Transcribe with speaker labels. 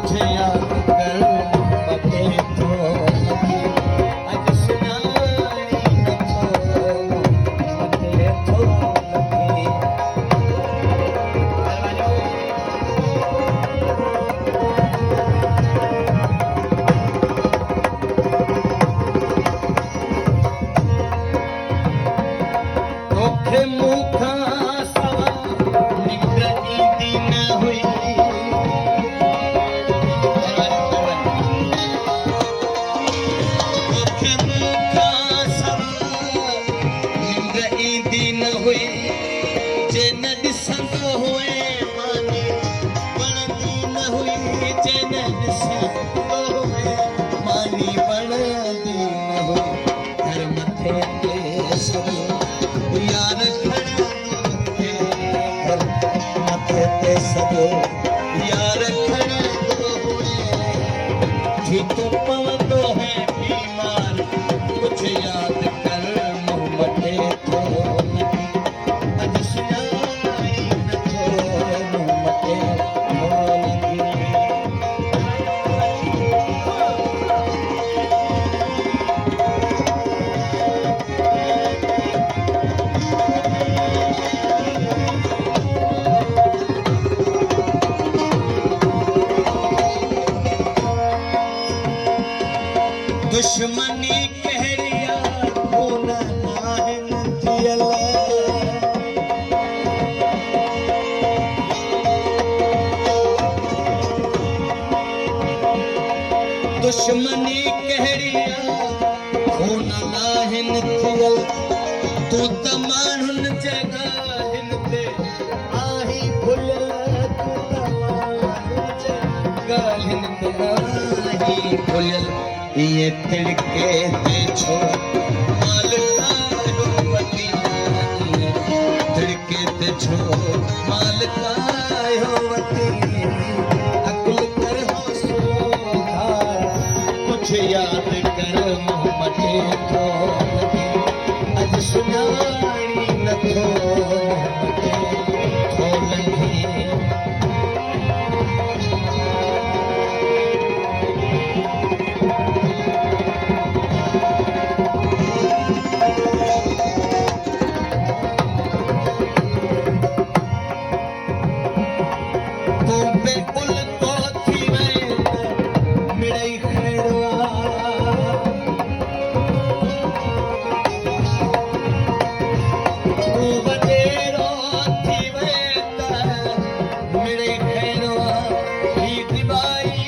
Speaker 1: कुछ याद कर मटे तो लगी अज सुनानी न थो मटे तो लगी तोखे मुखा सवा निंद्र ईंदी न हुई तोखे मुखा सवा निंद्र ईंदी न हुई जे न ॾिसंदो हुए मानी वणंदी न हुई जे न ॾिसंदो हुए मानी वणंदी न हुई हर मथे ते सभु यार खड़ा है हर मथे ते सभु यार खड़ा थी तो पवंदो है बीमार कुछ याद कर मुंह मटे तो लगी अज सुनाई न थो मुंह मटे तो लगी दुश्मनी कहरिया खून नाहिन थियल दुश्मनी कहरिया खून नाहिन थियल तू त माण्हुनि जॻहिन ते आही भुलियल तू त माण्हुनि जॻहिन ते आही भुलियल ये तिड़के ते छो मालकायो वती तिड़के ते छो मालकायो वती अकुल कर हौसलो धार कुछ याद कर मुंह मटे तो लगी अज सुनानी न थो मुंह मटे तो लगी मिड़ई खैरवा ही दिवाई